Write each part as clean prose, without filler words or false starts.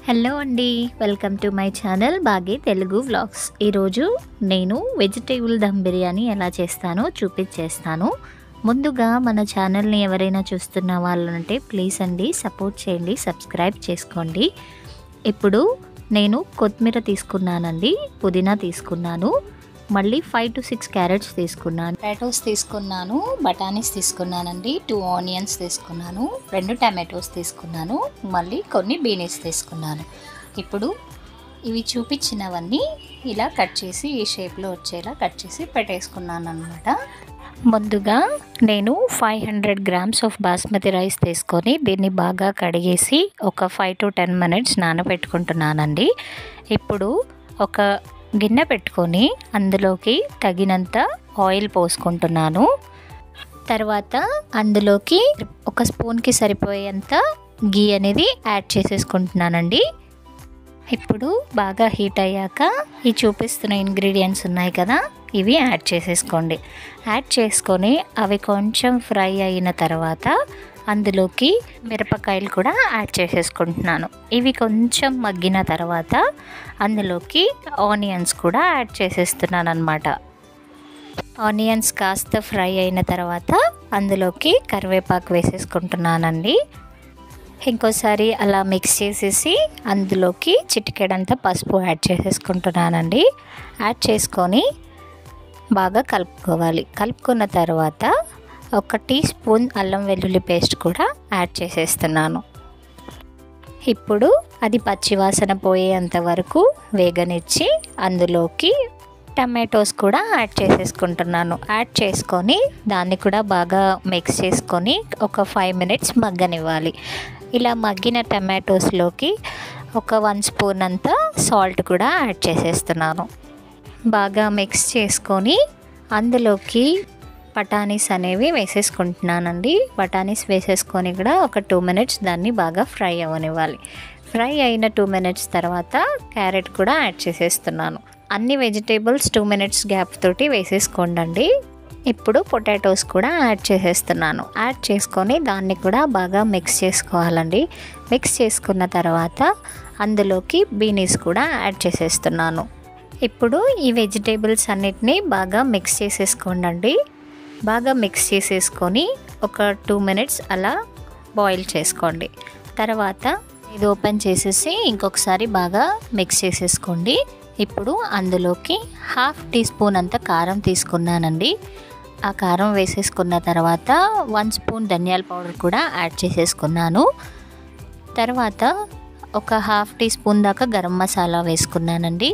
Hello అండి, welcome to my channel Bagi Telugu vlogs. ఈరోజు నేను వెజిటేబుల్ దమ్ బిర్యానీ ఎలా చేస్తానో చూపించేస్తాను. ముందుగా మన ఛానల్ని ఎవరైనా చూస్తున్న వాళ్ళంటే ప్లీజ్ అండి సపోర్ట్ చేయండి, సబ్స్క్రైబ్ చేసుకోండి. ఇప్పుడు నేను కొత్తిమీర తీసుకున్నానండి, పుదీనా తీసుకున్నాను, మళ్ళీ 5 to 6 క్యారెట్స్ తీసుకున్నాను, పొటాటోస్ తీసుకున్నాను, బఠానీస్ తీసుకున్నానండి, 2 ఆనియన్స్ తీసుకున్నాను, 2 టమాటోస్ తీసుకున్నాను, మళ్ళీ కొన్ని బీనీస్ తీసుకున్నాను. ఇప్పుడు ఇవి చూపించినవన్నీ ఇలా కట్ చేసి ఈ షేప్లో వచ్చేలా కట్ చేసి పెట్టేసుకున్నాను అన్నమాట. ముందుగా నేను 500 grams ఆఫ్ బాస్మతి రైస్ తీసుకొని దీన్ని బాగా కడిగేసి ఒక 5 to 10 minutes నానబెట్టుకుంటున్నానండి. ఇప్పుడు ఒక గిన్నె పెట్టుకొని అందులోకి తగినంత ఆయిల్ పోసుకుంటున్నాను. తర్వాత అందులోకి ఒక స్పూన్కి సరిపోయేంత గీ అనేది యాడ్ చేసేసుకుంటున్నానండి. ఇప్పుడు బాగా హీట్ అయ్యాక ఈ చూపిస్తున్న ఇంగ్రీడియంట్స్ ఉన్నాయి కదా, ఇవి యాడ్ చేసేసుకోండి. యాడ్ చేసుకొని అవి కొంచెం ఫ్రై అయిన తర్వాత అందులోకి మిరపకాయలు కూడా యాడ్ చేసేసుకుంటున్నాను. ఇవి కొంచెం మగ్గిన తర్వాత అందులోకి ఆనియన్స్ కూడా యాడ్ చేసేస్తున్నాను అన్నమాట. ఆనియన్స్ కాస్త ఫ్రై అయిన తర్వాత అందులోకి కరివేపాకు వేసేసుకుంటున్నానండి. ఇంకోసారి అలా మిక్స్ చేసేసి అందులోకి చిటికెడంత పసుపు యాడ్ చేసేసుకుంటున్నానండి. యాడ్ చేసుకొని బాగా కలుపుకోవాలి. కలుపుకున్న తర్వాత ఒక టీ స్పూన్ అల్లం వెల్లుల్లి పేస్ట్ కూడా యాడ్ చేసేస్తున్నాను. ఇప్పుడు అది పచ్చివాసన పోయేంత వరకు వేగనిచ్చి అందులోకి టమాటోస్ కూడా యాడ్ చేసేసుకుంటున్నాను. యాడ్ చేసుకొని దాన్ని కూడా బాగా మిక్స్ చేసుకొని ఒక 5 minutes మగ్గనివ్వాలి. ఇలా మగ్గిన టమాటోస్లోకి ఒక 1 స్పూన్ అంత సాల్ట్ కూడా యాడ్ చేసేస్తున్నాను. బాగా మిక్స్ చేసుకొని అందులోకి బఠానీస్ అనేవి వేసేసుకుంటున్నానండి. బఠానీస్ వేసేసుకొని కూడా ఒక 2 minutes దాన్ని బాగా ఫ్రై అవ్వనివ్వాలి. ఫ్రై అయిన 2 minutes తర్వాత క్యారెట్ కూడా యాడ్ చేసేస్తున్నాను. అన్ని వెజిటేబుల్స్ 2 minutes గ్యాప్ తోటి వేసేసుకోండి. ఇప్పుడు పొటాటోస్ కూడా యాడ్ చేసేస్తున్నాను. యాడ్ చేసుకొని దాన్ని కూడా బాగా మిక్స్ చేసుకోవాలండి. మిక్స్ చేసుకున్న తర్వాత అందులోకి బీనీస్ కూడా యాడ్ చేసేస్తున్నాను. ఇప్పుడు ఈ వెజిటేబుల్స్ అన్నిటినీ బాగా మిక్స్ చేసేసుకోండి. బాగా మిక్స్ చేసేసుకొని ఒక 2 minutes అలా బాయిల్ చేసుకోండి. తర్వాత ఇది ఓపెన్ చేసేసి ఇంకొకసారి బాగా మిక్స్ చేసేసుకోండి. ఇప్పుడు అందులోకి 1/2 teaspoon అంత కారం తీసుకున్నానండి. ఆ కారం వేసేసుకున్న తర్వాత 1 స్పూన్ ధనియాల పౌడర్ కూడా యాడ్ చేసేసుకున్నాను. తర్వాత ఒక 1/2 teaspoon దాకా గరం మసాలా వేసుకున్నానండి.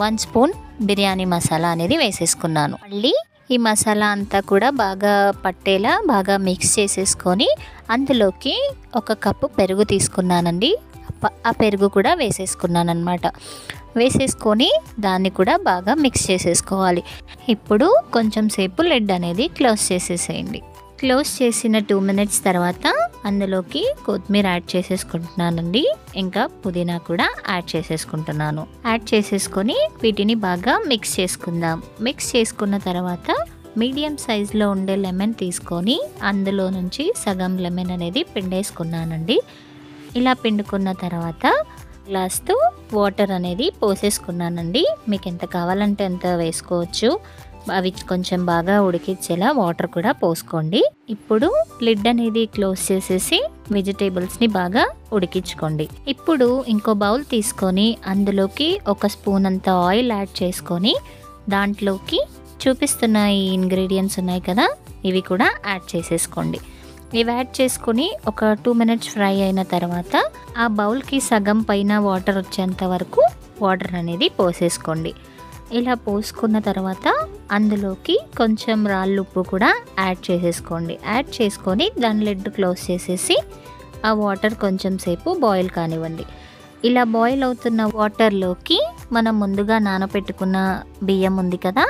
1 స్పూన్ బిర్యానీ మసాలా అనేది వేసేసుకున్నాను. మళ్ళీ ఈ మసాలా అంతా కూడా బాగా పట్టేలా బాగా మిక్స్ చేసేసుకొని అందులోకి 1 కప్పు పెరుగు తీసుకున్నానండి. ఆ పెరుగు కూడా వేసేసుకున్నాను అన్నమాట. వేసేసుకొని దాన్ని కూడా బాగా మిక్స్ చేసేసుకోవాలి. ఇప్పుడు కొంచెం సేపు లిడ్ అనేది క్లోజ్ చేసేసేయండి. క్లోజ్ చేసిన 2 minutes తర్వాత అందులోకి కొత్తిమీర యాడ్ చేసేసుకుంటున్నానండి. ఇంకా పుదీనా కూడా యాడ్ చేసేసుకుంటున్నాను. యాడ్ చేసేసుకొని వీటిని బాగా మిక్స్ చేసుకుందాం. మిక్స్ చేసుకున్న తర్వాత మీడియం సైజులో ఉండే లెమన్ తీసుకొని అందులో నుంచి సగం లెమన్ అనేది పిండేసుకున్నానండి. ఇలా పిండుకున్న తర్వాత గ్లాస్తో వాటర్ అనేది పోసేసుకున్నానండి. మీకు ఎంత కావాలంటే ఎంత వేసుకోవచ్చు. అవి కొంచెం బాగా ఉడికించేలా వాటర్ కూడా పోసుకోండి. ఇప్పుడు లిడ్ అనేది క్లోజ్ చేసేసి వెజిటేబుల్స్ని బాగా ఉడికించుకోండి. ఇప్పుడు ఇంకో బౌల్ తీసుకొని అందులోకి 1 స్పూన్ అంత ఆయిల్ యాడ్ చేసుకొని దాంట్లోకి చూపిస్తున్న ఈ ఇంగ్రీడియంట్స్ ఉన్నాయి కదా, ఇవి కూడా యాడ్ చేసేసుకోండి. ఇవి యాడ్ చేసుకొని ఒక 2 minutes ఫ్రై అయిన తర్వాత ఆ బౌల్కి సగం పైన వాటర్ వచ్చేంత వరకు వాటర్ అనేది పోసేసుకోండి. ఇలా పోసుకున్న తర్వాత అందులోకి కొంచెం రాళ్ళు ఉప్పు కూడా యాడ్ చేసేసుకోండి. యాడ్ చేసుకొని దాని లిడ్ క్లోజ్ చేసేసి ఆ వాటర్ కొంచెం సేపు బాయిల్ కానివ్వండి. ఇలా బాయిల్ అవుతున్న వాటర్లోకి మనం ముందుగా నానబెట్టుకున్న బియ్యం ఉంది కదా,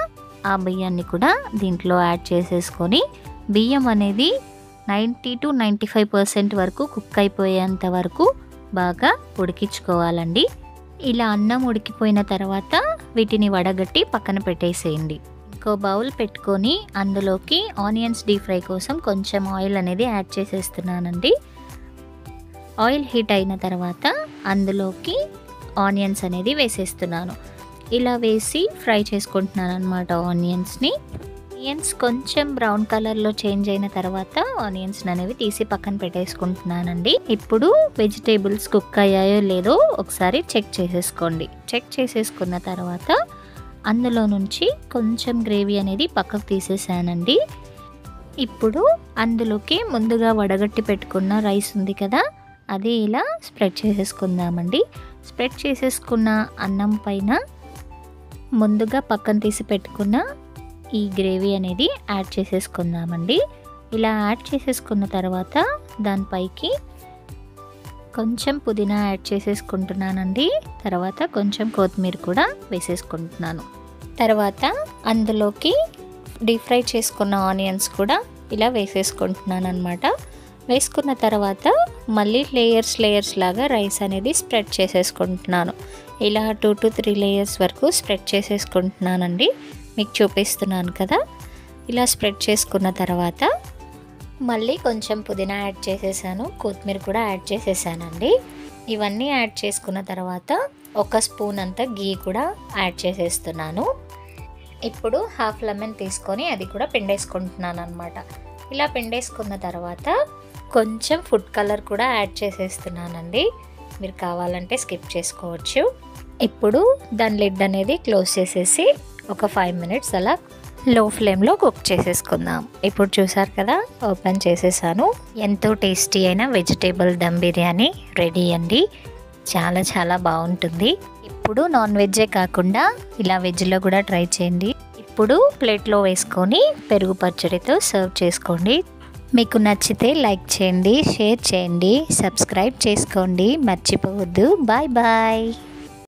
ఆ బియ్యాన్ని కూడా దీంట్లో యాడ్ చేసేసుకొని బియ్యం అనేది 90 to 95% వరకు కుక్ అయిపోయేంత వరకు బాగా ఉడికించుకోవాలండి. ఇలా అన్నం ఉడికిపోయిన తర్వాత వీటిని వడగట్టి పక్కన పెట్టేసేయండి. ఇంకో బౌల్ పెట్టుకొని అందులోకి ఆనియన్స్ డీప్ ఫ్రై కోసం కొంచెం ఆయిల్ అనేది యాడ్ చేసేస్తున్నానండి. ఆయిల్ హీట్ అయిన తర్వాత అందులోకి ఆనియన్స్ అనేది వేసేస్తున్నాను. ఇలా వేసి ఫ్రై చేసుకుంటున్నాను అనమాట ఆనియన్స్ని. ఆనియన్స్ కొంచెం బ్రౌన్ కలర్లో చేంజ్ అయిన తర్వాత ఆనియన్స్ అనేవి తీసి పక్కన పెట్టేసుకుంటున్నానండి. ఇప్పుడు వెజిటేబుల్స్ కుక్ అయ్యాయో లేదో ఒకసారి చెక్ చేసేసుకోండి. చెక్ చేసేసుకున్న తర్వాత అందులో నుంచి కొంచెం గ్రేవీ అనేది పక్కకు తీసేసానండి. ఇప్పుడు అందులోకి ముందుగా వడగట్టి పెట్టుకున్న రైస్ ఉంది కదా, అది ఇలా స్ప్రెడ్ చేసేసుకుందామండి. స్ప్రెడ్ చేసేసుకున్న అన్నం పైన ముందుగా పక్కన తీసి పెట్టుకున్న ఈ గ్రేవీ అనేది యాడ్ చేసేసుకుందామండి. ఇలా యాడ్ చేసేసుకున్న తర్వాత దానిపైకి కొంచెం పుదీనా యాడ్ చేసేసుకుంటున్నానండి. తర్వాత కొంచెం కొత్తిమీర కూడా వేసేసుకుంటున్నాను. తర్వాత అందులోకి డీప్ ఫ్రై చేసుకున్న ఆనియన్స్ కూడా ఇలా వేసేసుకుంటున్నాను అనమాట. వేసుకున్న తర్వాత మళ్ళీ లేయర్స్ లాగా రైస్ అనేది స్ప్రెడ్ చేసేసుకుంటున్నాను. ఇలా 2 to 3 లేయర్స్ వరకు స్ప్రెడ్ చేసేసుకుంటున్నానండి. మీకు చూపిస్తున్నాను కదా. ఇలా స్ప్రెడ్ చేసుకున్న తర్వాత మళ్ళీ కొంచెం పుదీనా యాడ్ చేసేసాను, కొత్తిమీర కూడా యాడ్ చేసేసానండి. ఇవన్నీ యాడ్ చేసుకున్న తర్వాత 1 స్పూన్ అంత గీ కూడా యాడ్ చేసేస్తున్నాను. ఇప్పుడు హాఫ్ లెమన్ తీసుకొని అది కూడా పిండేసుకుంటున్నాను అనమాట. ఇలా పిండేసుకున్న తర్వాత కొంచెం ఫుడ్ కలర్ కూడా యాడ్ చేసేస్తున్నానండి. మీరు కావాలంటే స్కిప్ చేసుకోవచ్చు. ఇప్పుడు దాని లిడ్ అనేది క్లోజ్ చేసేసి ఒక 5 minutes అలా లో ఫ్లేమ్లో కుక్ చేసేసుకుందాం. ఇప్పుడు చూసారు కదా, ఓపెన్ చేసేసాను. ఎంతో టేస్టీ అయిన వెజిటేబుల్ దమ్ బిర్యానీ రెడీ అండి. చాలా చాలా బాగుంటుంది. ఇప్పుడు నాన్ వెజ్జే కాకుండా ఇలా వెజ్లో కూడా ట్రై చేయండి. ఇప్పుడు ప్లేట్లో వేసుకొని పెరుగు పచ్చడితో సర్వ్ చేసుకోండి. మీకు నచ్చితే లైక్ చేయండి, షేర్ చేయండి, సబ్స్క్రైబ్ చేసుకోండి, మర్చిపోవద్దు. Bye bye.